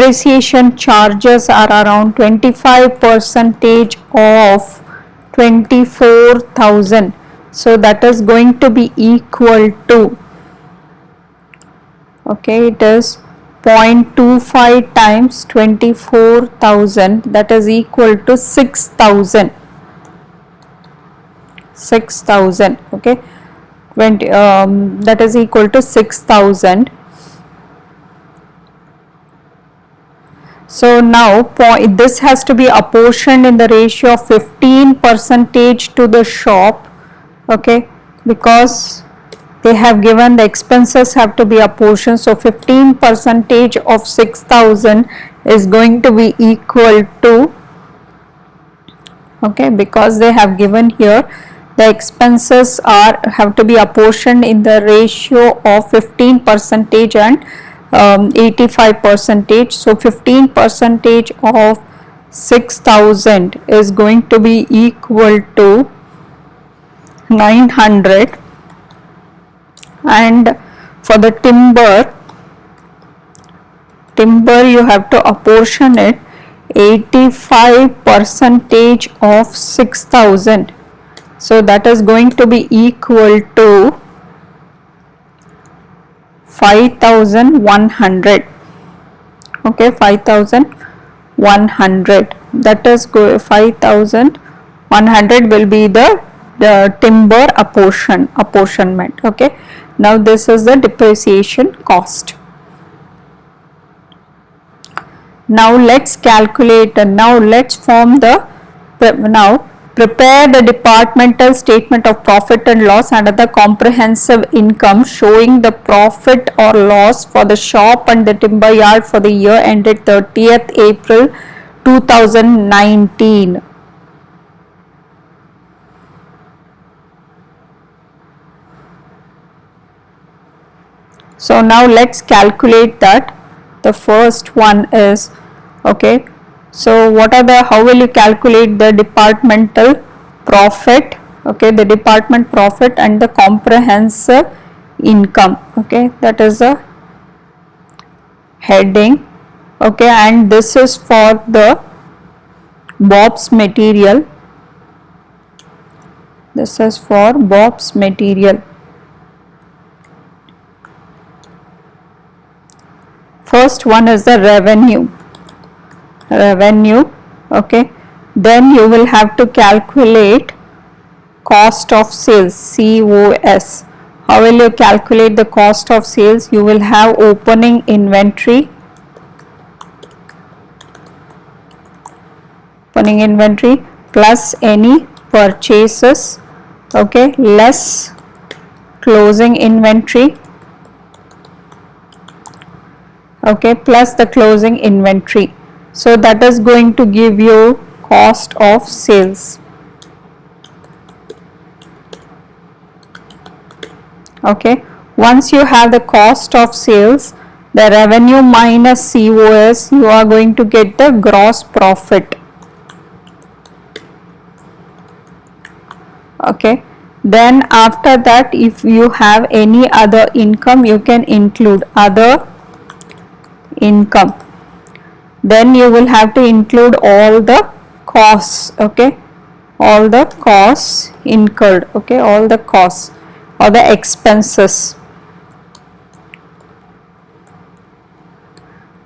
depreciation charges are around 25% of 24,000. So that is going to be equal to, okay, it is 0.25 times 24,000, that is equal to 6,000. 6,000, okay, 20 that is equal to 6,000. So now this has to be apportioned in the ratio of 15% to the shop, okay, because they have given the expenses have to be apportioned. So 15% of 6,000 is going to be equal to, okay, because they have given here the expenses have to be apportioned in the ratio of 15% and 85%. So 15% of 6,000 is going to be equal to 900, and for the timber you have to apportion it 85% of 6,000. So that is going to be equal to 5,100, okay, 5,100, that is 5,100 will be the timber apportionment, okay. Now this is the depreciation cost. Now let's calculate, now let's form the, now prepare the departmental statement of profit and loss under the comprehensive income, showing the profit or loss for the shop and the timber yard for the year ended 30th April 2019. So now let's calculate that. The first one is, okay, so what are the, how will you calculate the departmental profit, okay, the department profit and the comprehensive income, okay, that is a heading, okay, and this is for the Bob's material, this is for Bob's material. First one is the revenue, okay, then you will have to calculate cost of sales, COS. How will you calculate the cost of sales? You will have opening inventory, plus any purchases, okay, less closing inventory, okay, plus the closing inventory. So that is going to give you cost of sales, okay. Once you have the cost of sales, the revenue minus COS, you are going to get the gross profit, okay. Then after that, if you have any other income, you can include other income. Then you will have to include all the costs, okay, all the costs incurred, okay, all the costs or the expenses,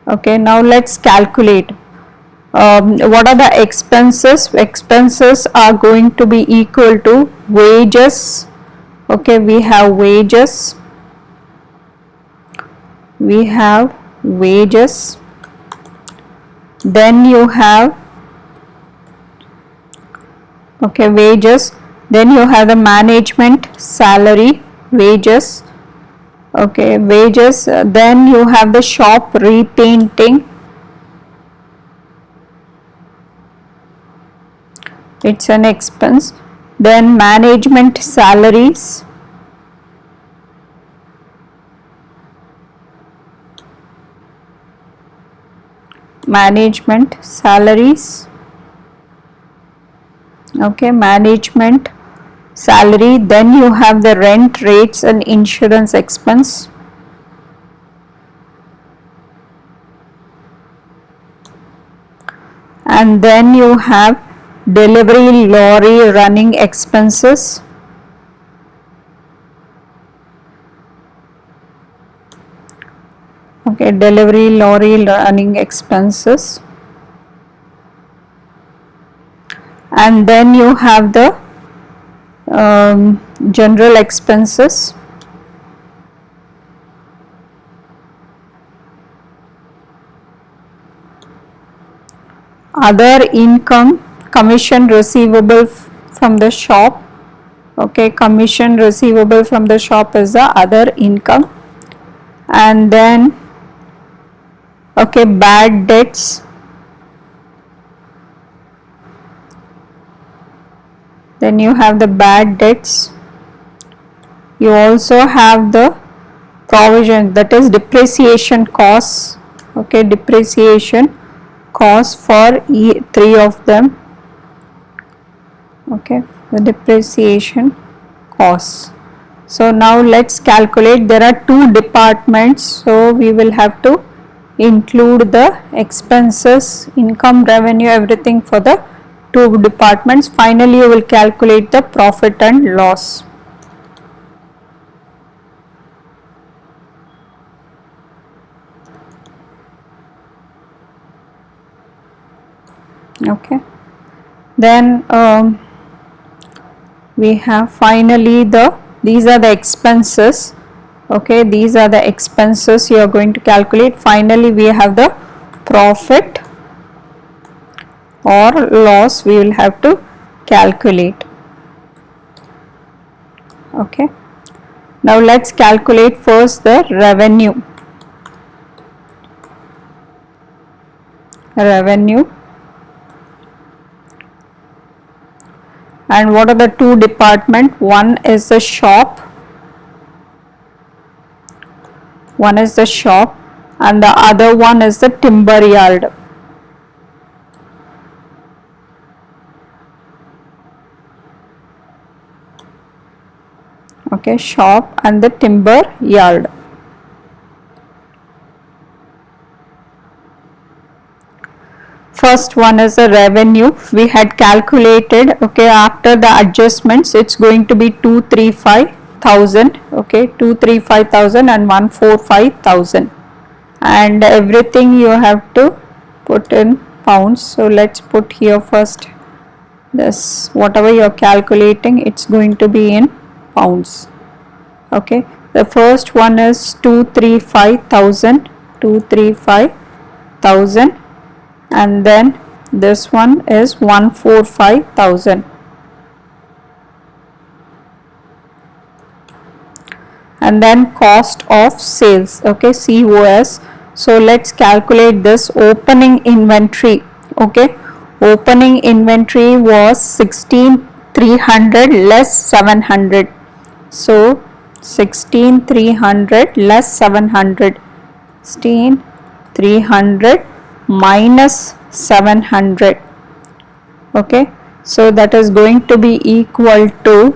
okay. Now let's calculate what are the expenses. Expenses are going to be equal to wages, okay, we have wages, then you have, okay, wages, then you have the management salary, wages, okay, wages, then you have the shop repainting, it's an expense, then management salaries, okay, management salary, then you have the rent, rates and insurance expense, and then you have delivery lorry running expenses. Okay, delivery lorry running expenses, and then you have the general expenses, other income, commission receivable from the shop. Okay, commission receivable from the shop is the other income, and then okay, bad debts, then you have the bad debts. You also have the provision, that is depreciation costs. Okay, depreciation costs for three of them. Okay, the depreciation costs. So now let's calculate. There are two departments, so we will have to include the expenses, income, revenue, everything for the two departments. Finally you will calculate the profit and loss. Okay, then we have finally these are the expenses. Okay, these are the expenses you are going to calculate. Finally we have the profit or loss we will have to calculate. Okay, now let's calculate first the revenue. And what are the two departments? One is the shop, and the other one is the timber yard. Okay, shop and the timber yard. First one is the revenue. We had calculated, okay, after the adjustments it's going to be 235,000. Okay, 235,000 and 145,000, and everything you have to put in pounds. So let's put here first this, whatever you are calculating, it's going to be in pounds. Okay, the first one is 235,000, and then this one is 145,000, and then cost of sales. Okay, COS. So let's calculate this. Opening inventory. Okay, opening inventory was 16,300 less 700. So 16,300 less 700, 16,300 minus 700. Okay, so that is going to be equal to,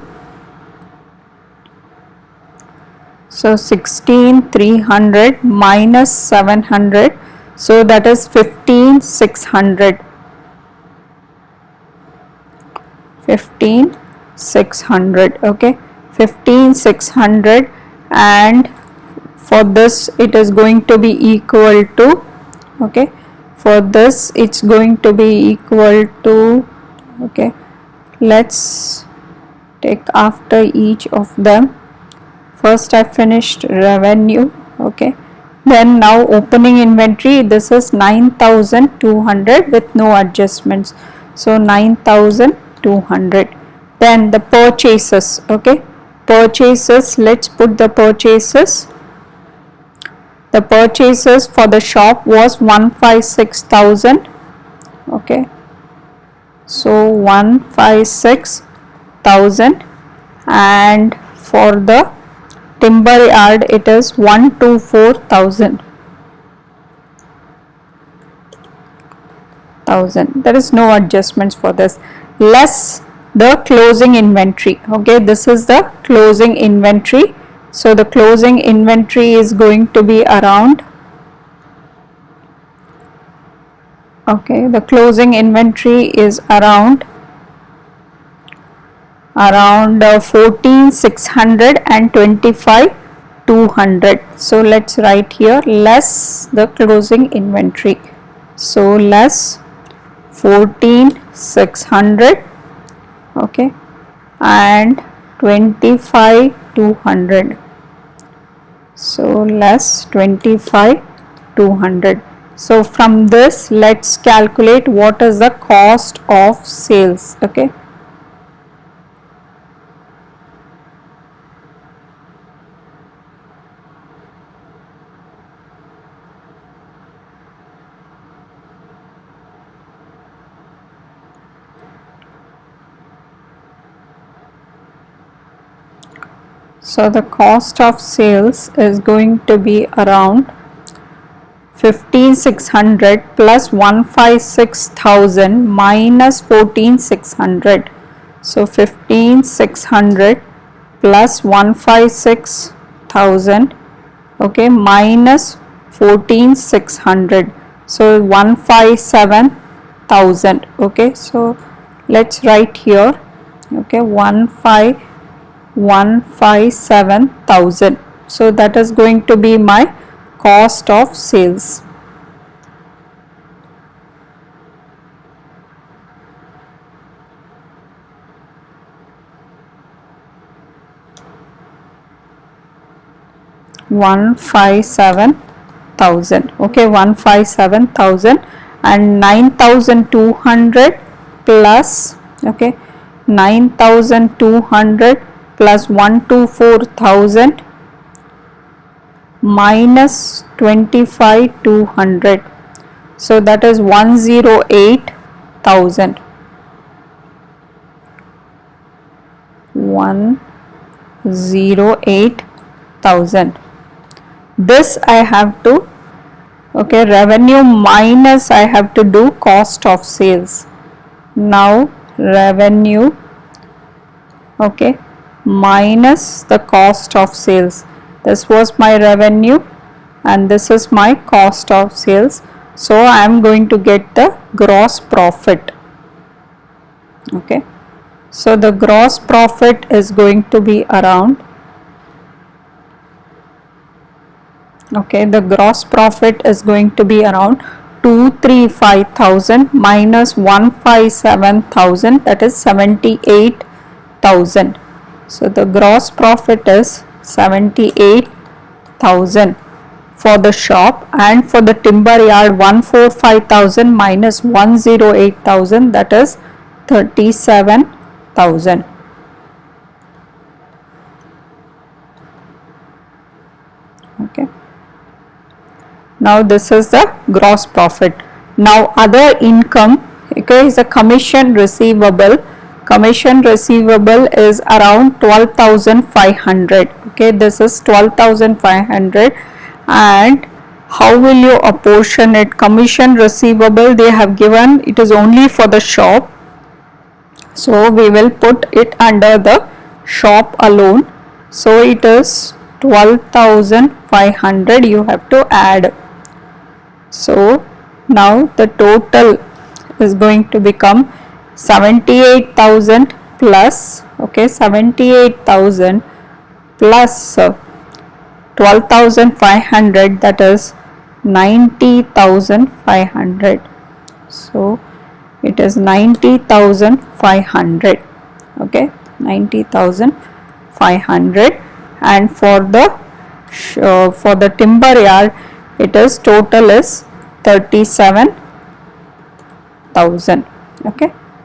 so 16,300 minus 700, so that is 15,600. 15,600. Okay, 15,600, and for this it is going to be equal to, okay, for this it's going to be equal to, okay, let's take after each of them. First I finished revenue. Okay, then now opening inventory, this is 9,200 with no adjustments, so 9,200. Then the purchases. Okay, purchases, let's put the purchases. The purchases for the shop was 156,000. Okay, so 156,000, and for the timber yard it is 124,000. There is no adjustments for this, less the closing inventory. Okay, this is the closing inventory. So the closing inventory is going to be around Okay, the closing inventory is around 14,600 and 25,200. So let's write here less the closing inventory. So less 14,600, okay, and 25,200. So less 25,200. So from this, let's calculate what is the cost of sales. Okay. So the cost of sales is going to be around 15,600 plus 156,000 minus 14,600. So 15,600 plus 156,000, okay, minus 14,600. So 157,000. Okay, so let's write here, okay, 157,000. So that is going to be my cost of sales. $157,000. Okay, 157,000 and 9,200 plus, okay, 9,200 plus 124,000 minus 25,200. So that is 108,000. 108,000. This I have to, okay, revenue minus I have to do cost of sales. Now revenue, okay, minus the cost of sales. This was my revenue and this is my cost of sales. So I am going to get the gross profit. Okay, so the gross profit is going to be around, okay, the gross profit is going to be around 235,000 minus 157,000, that is 78,000. So the gross profit is 78,000 for the shop, and for the timber yard 145,000 minus 108,000, that is 37,000. Okay. Now this is the gross profit. Now other income, okay, is a commission receivable. Commission receivable is around 12,500. Okay, this is 12,500. And how will you apportion it? Commission receivable they have given, it is only for the shop. So we will put it under the shop alone. So it is 12,500 you have to add. So now the total is going to become 78,000 plus, okay, 78,000 plus 12,500, that is 90,500. So it is 90,500. Okay, 90,500. And for the timber yard, it is total is 37,000. Okay.